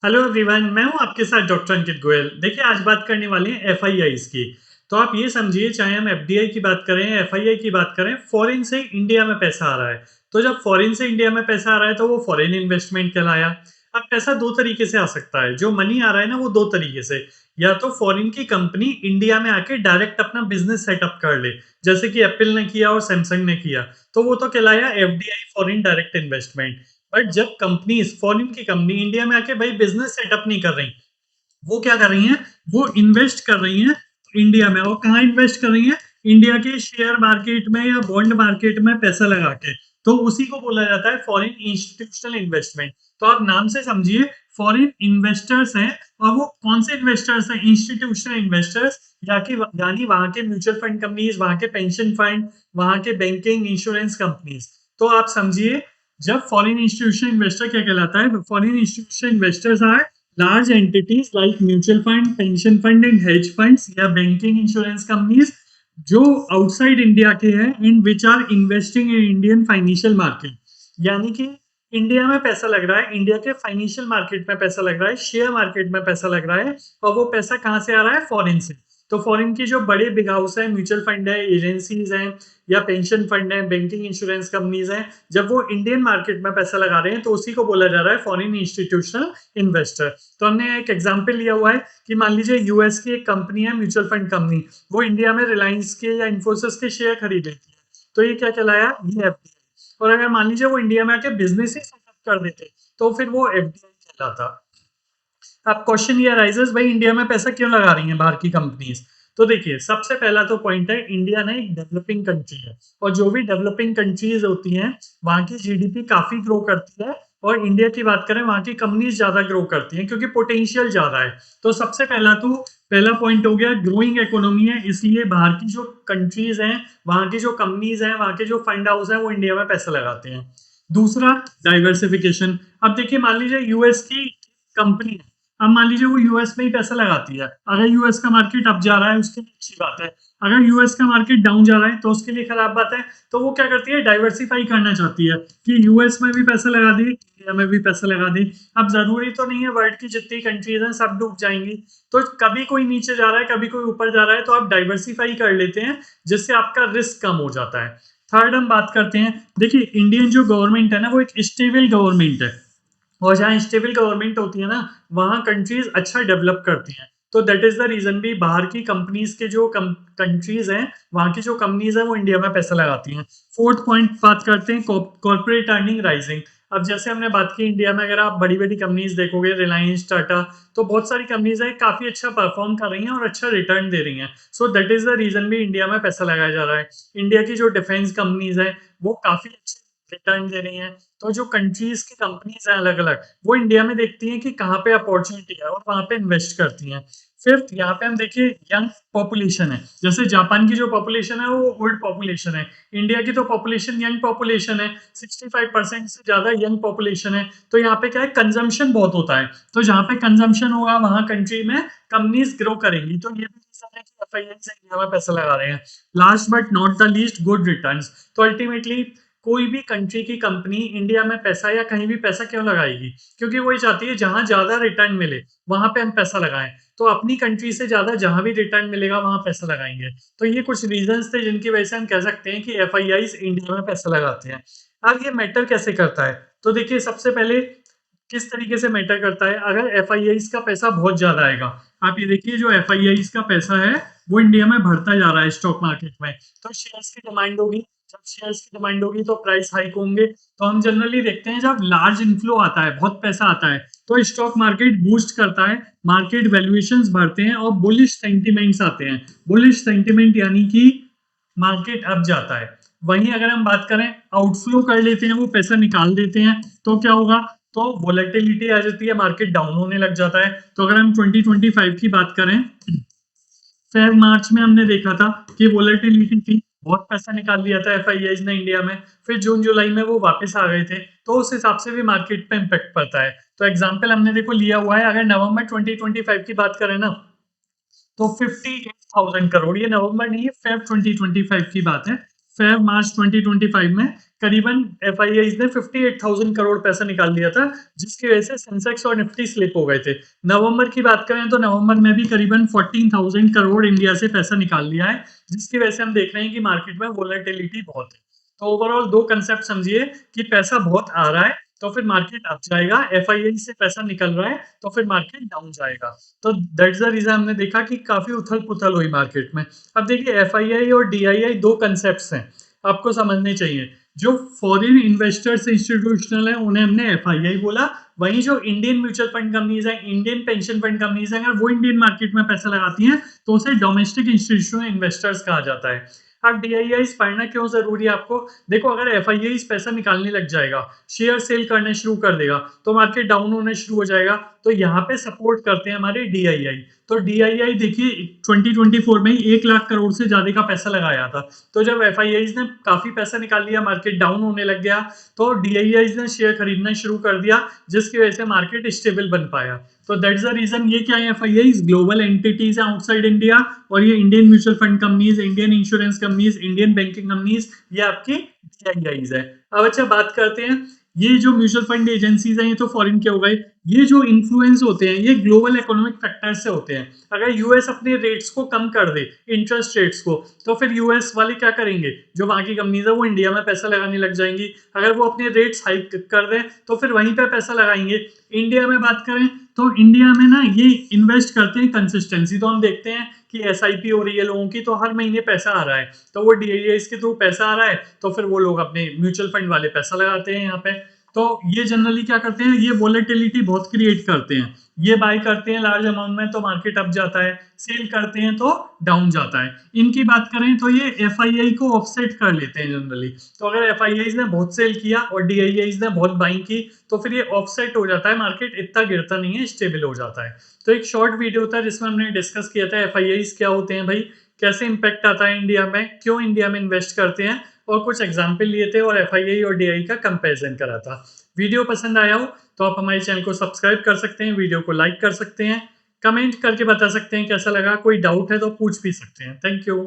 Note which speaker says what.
Speaker 1: Hello everyone, मैं हूं आपके साथ डॉक्टर अंकित गोयल। देखिए, आज बात करने वाले हैं एफआईआईज की। तो आप ये समझिए, चाहे हम एफडीआई की बात करें, एफआईआई की बात करें, फॉरेन से इंडिया में पैसा आ रहा है। तो जब फॉरेन से इंडिया में पैसा आ रहा है तो वो फॉरेन इन्वेस्टमेंट कहलाया। अब पैसा दो तरीके से आ सकता है, जो मनी आ रहा है ना, वो दो तरीके से। या तो फॉरेन की कंपनी इंडिया में आके डायरेक्ट अपना बिजनेस सेटअप कर ले, जैसे कि एप्पल ने किया और सैमसंग ने किया। तो वो तो कहलाया FDI, foreign direct investment. But जब कंपनीज, फॉरेन की कंपनी इंडिया में आके भाई बिजनेस सेटअप नहीं कर रही, वो क्या कर रही हैं, वो इन्वेस्ट कर रही हैं इंडिया में। और कहाँ इन्वेस्ट कर रही हैं? इंडिया के शेयर मार्केट में या बॉन्ड मार्केट में पैसा लगा के। तो उसी को बोला जाता है फॉरेन इंस्टीट्यूशनल इन्वेस्टमेंट। तो आप नाम से समझिए, फॉरेन इन्वेस्टर्स हैं। और वो कौन से इन्वेस्टर्स हैं? Institutional investors. यानी वहां के म्यूचुअल फंड कंपनीज, वहां के पेंशन फंड, वहां के बैंकिंग इंश्योरेंस कंपनीज। तो आप समझिए, जब फॉरेन इंस्टीट्यूशनल इन्वेस्टर क्या कहलाता है? Foreign institutional investors are large entities like mutual fund, pension fund and hedge funds या banking insurance companies जो आउटसाइड इंडिया के हैं and which are investing in Indian financial market. यानी कि इंडिया में पैसा लग रहा है, इंडिया के फाइनेंशियल मार्केट में पैसा लग रहा है, शेयर मार्केट में पैसा लग रहा है। और वो पैसा कहाँ से आ रहा है? फॉरेन से। तो फॉरेन की जो बड़े बिग हाउस है, म्यूचुअल फंड है, एजेंसीज हैं या पेंशन फंड है, बैंकिंग इंश्योरेंस कंपनीज हैं, जब वो इंडियन मार्केट में पैसा लगा रहे हैं तो उसी को बोला जा रहा है फॉरेन इंस्टीट्यूशनल इन्वेस्टर। तो हमने एक एग्जांपल लिया हुआ है कि मान लीजिए यूएस की एक कंपनी है, म्यूचुअल फंड कंपनी, वो इंडिया में रिलायंस के या इन्फोसिस के शेयर खरीद लेती है। तो ये क्या कहलाया? ये एफडीआई। और अगर मान लीजिए वो इंडिया में आके बिजनेस ही सेटअप कर देते तो फिर वो एफडीआई कहलाता। अब क्वेश्चन ये अराइजेस, भाई इंडिया में पैसा क्यों लगा रही हैं बाहर की कंपनीज? तो देखिए, सबसे पहला तो पॉइंट है, इंडिया ना एक डेवलपिंग कंट्री है। और जो भी डेवलपिंग कंट्रीज होती हैं, वहां की जीडीपी काफी ग्रो करती है। और इंडिया की बात करें, वहां की कंपनीज ज्यादा ग्रो करती हैं क्योंकि पोटेंशियल ज्यादा है। तो सबसे पहला पॉइंट हो गया, ग्रोइंग इकोनॉमी है, इसलिए बाहर की जो कंट्रीज हैं, वहां की जो कंपनीज हैं, वहां के जो फंड हाउस हैं, वो इंडिया में पैसा लगाते हैं। दूसरा, डाइवर्सिफिकेशन। अब देखिए, मान लीजिए यूएस की कंपनी है, अब मान लीजिए वो यूएस में ही पैसा लगाती है। अगर यूएस का मार्केट अप जा रहा है, उसके लिए अच्छी बात है। अगर यूएस का मार्केट डाउन जा रहा है तो उसके लिए खराब बात है। तो वो क्या करती है? डाइवर्सिफाई करना चाहती है कि यूएस में भी पैसा लगा दी, इंडिया में भी पैसा लगा दी। अब जरूरी तो नहीं है वर्ल्ड की जितनी कंट्रीज हैं सब डूब जाएंगी। तो कभी कोई नीचे जा रहा है, कभी कोई ऊपर जा रहा है, तो आप डाइवर्सिफाई कर लेते हैं, जिससे आपका रिस्क कम हो जाता है। थर्ड हम बात करते हैं, देखिए इंडियन जो गवर्नमेंट है ना, वो एक स्टेबल गवर्नमेंट है। और जहाँ स्टेबल गवर्नमेंट होती है ना, वहाँ कंट्रीज अच्छा डेवलप करती हैं। तो दैट इज द रीजन भी बाहर की कंपनीज के जो कंट्रीज हैं, वहाँ की जो कंपनीज हैं, वो इंडिया में पैसा लगाती हैं। फोर्थ पॉइंट बात करते हैं, कॉर्पोरेट अर्निंग राइजिंग। अब जैसे हमने बात की, इंडिया में अगर आप बड़ी बड़ी कंपनीज देखोगे, रिलायंस, टाटा, तो बहुत सारी कंपनीज है काफी अच्छा परफॉर्म कर रही हैं और अच्छा रिटर्न दे रही हैं। So that is the reason भी इंडिया में पैसा लगाया जा रहा है। इंडिया की जो डिफेंस कंपनीज है, वो काफी अच्छे रिटर्न दे रही हैं। तो जो कंट्रीज की कंपनीज हैं अलग अलग, वो इंडिया में देखती हैं कि कहाँ पे अपॉर्चुनिटी है और वहां पे इन्वेस्ट करती हैं। फिफ्थ, यहाँ पे हम देखिए, यंग पॉपुलेशन है। जैसे जापान की जो पॉपुलेशन है वो ओल्ड पॉपुलेशन है, इंडिया की तो पॉपुलेशन यंग पॉपुलेशन है, 65% से ज्यादा यंग पॉपुलेशन है। तो यहाँ पे क्या है, कंजम्पशन बहुत होता है। तो जहाँ पे कंजम्पशन होगा, वहां कंट्री में कंपनीज ग्रो करेंगी। तो ये भी रीजन है कि एफआईआई से इंडिया में पैसा लगा रहे हैं। Last but not the least, good returns. तो अल्टीमेटली कोई भी कंट्री की कंपनी इंडिया में पैसा या कहीं भी पैसा क्यों लगाएगी? क्योंकि वो ये चाहती है जहां ज्यादा रिटर्न मिले वहां पे हम पैसा लगाएं। तो अपनी कंट्री से ज्यादा जहां भी रिटर्न मिलेगा वहां पैसा लगाएंगे। तो ये कुछ रीजंस थे जिनकी वजह से हम कह सकते हैं कि एफआईआई इंडिया में पैसा लगाते हैं। अब ये मैटर कैसे करता है? तो देखिए, सबसे पहले किस तरीके से मैटर करता है, अगर एफआईआई का पैसा बहुत ज्यादा आएगा। आप ये देखिए, जो एफआईआई का पैसा है वो इंडिया में बढ़ता जा रहा है स्टॉक मार्केट में। तो शेयर्स की डिमांड होगी, जब शेयर्स की डिमांड होगी तो प्राइस हाइक होंगे। तो हम जनरली देखते हैं, जब लार्ज इनफ्लो आता है, बहुत पैसा आता है, तो स्टॉक मार्केट बूस्ट करता है, मार्केट वैल्यूएशंस बढ़ते हैं और बुलिश सेंटिमेंट्स आते हैं। बुलिश सेंटिमेंट यानी कि मार्केट अप जाता है। वहीं अगर हम बात करें, आउटफ्लो कर लेते हैं, वो पैसा निकाल देते हैं, तो क्या होगा? तो वोलेटिलिटी आ जाती है, मार्केट डाउन होने लग जाता है। तो अगर हम 2025 की बात करें, फेब मार्च में हमने देखा था कि वोलेटिलिटी थी, बहुत पैसा निकाल लिया था एफआईआई ने इंडिया में। फिर जून जुलाई में वो वापस आ गए थे। तो उस हिसाब से भी मार्केट पे इम्पेक्ट पड़ता है। तो एग्जांपल हमने देखो लिया हुआ है, अगर नवंबर 2025 की बात करें ना, तो 58,000 करोड़, ये नवंबर नहीं है, फेब 2025 की बात है। फेब मार्च 2025 में करीबन एफआईआईज ने 58,000 करोड़ पैसा निकाल लिया था, जिसकी वजह से सेंसेक्स और निफ्टी स्लिप हो गए थे। नवंबर की बात करें तो नवंबर में भी करीबन 14,000 करोड़ इंडिया से पैसा निकाल लिया है, जिसकी वजह से हम देख रहे हैं कि मार्केट में वोलेटिलिटी बहुत है। तो ओवरऑल 2 कांसेप्ट समझिए कि पैसा बहुत आ रहा है, तो फिर मार्केट अप जाएगा, एफआईआई से पैसा निकल रहा है, तो फिर मार्केट डाउन जाएगा। तो दैट्स द रीज़न हमने देखा कि काफ़ी उथल-पुथल हुई मार्केट में। अब देखिए एफआईआई और डीआईआई 2 कांसेप्ट्स हैं, आपको समझने चाहिए। जो फॉरेन इन्वेस्टर्स इंस्टीट्यूशनल हैं, उन्हें हमने एफआईआई बोला, वहीं जो इंडियन म्यूचुअल फंड कंपनीज़ हैं, इंडियन पेंशन फंड कंपनीज़ हैं, अगर वो इंडियन मार्केट में पैसा लगाती हैं, तो उसे डोमेस्टिक इंस्टीट्यूशनल इन्वेस्टर्स कहा जाता है। अब डीआईआईज़ पढ़ना क्यों ज़रूरी है आपको? देखो अगर एफआईआईज़ पैसा निकालने लग जाएगा, शेयर सेल करने शुरू कर देगा, तो मार्केट डाउन होने शुरू हो जाएगा। तो यहाँ पे सपोर्ट करते हैं हमारे डीआईआई। तो डीआईआई देखिए 2024 में ही 1 लाख करोड़ से ज़्यादा का पैसा लगाया था। तो जब एफआईआईज़ ने काफ़ी पैसा निकाल लिया, मार्केट डाउन होने लग गया, तो डीआईआईज़ ने शेयर खरीदना शुरू कर दिया, जिसकी वजह से मार्केट स्टेबल बन पाया। तो दैट्स द रीज़न ये क्या है, एफआईआईज़ ग्लोबल एंटिटीज़ हैं आउटसाइड इंडिया, और ये Indian mutual fund companies, Indian insurance companies, Indian banking companies, ये आपकी डीआईआईज़ है। अब अच्छा बात करते हैं, ये जो म्यूचुअल फंड एजेंसीज हैं ये तो फॉरेन के हो गए, ये जो इन्फ्लुएंस होते हैं ये ग्लोबल इकोनॉमिक फैक्टर्स से होते हैं। अगर यूएस अपने रेट्स को कम कर दे, इंटरेस्ट रेट्स को, तो फिर यूएस वाले क्या करेंगे, जो वहां की कंपनीज है वो इंडिया में पैसा लगाने लग जाएंगी। अगर वो अपने रेट्स हाइक कर दें तो फिर वहीं पे पैसा लगाएंगे। इंडिया में बात करें तो इंडिया में ना ये इन्वेस्ट करते हैं कंसिस्टेंसी, तो हम देखते हैं कि एसआईपी हो रही है लोगों की, तो हर महीने पैसा आ रहा है, तो वो डीआईआईस के थ्रू पैसा आ रहा है, तो फिर वो लोग अपने म्यूचुअल फंड वाले पैसा लगाते हैं यहाँ पे। तो ये जनरली क्या करते हैं, ये वोलेटिलिटी बहुत क्रिएट करते हैं। ये बाय करते हैं लार्ज अमाउंट में तो मार्केट अप जाता है, सेल करते हैं तो डाउन जाता है। इनकी बात करें तो ये एफआईआई को ऑफसेट कर लेते हैं जनरली। तो अगर एफआईआई ने बहुत सेल किया और डीआईआई ने बहुत बाइंग की, तो फिर ये ऑफसेट हो जाता है, मार्केट इतना गिरता नहीं है, स्टेबल हो जाता है। तो एक शॉर्ट वीडियो था जिसमें हमने डिस्कस किया था एफआईआई क्या होते हैं भाई, कैसे इंपैक्ट आता है इंडिया में, क्यों इंडिया में इन्वेस्ट करते हैं, और कुछ एग्जाम्पल लिए थे और एफआईआई और डीआई का कंपैरिजन करा था। वीडियो पसंद आया हो तो आप हमारे चैनल को सब्सक्राइब कर सकते हैं, वीडियो को लाइक कर सकते हैं, कमेंट करके बता सकते हैं कैसा लगा, कोई डाउट है तो पूछ भी सकते हैं। Thank you.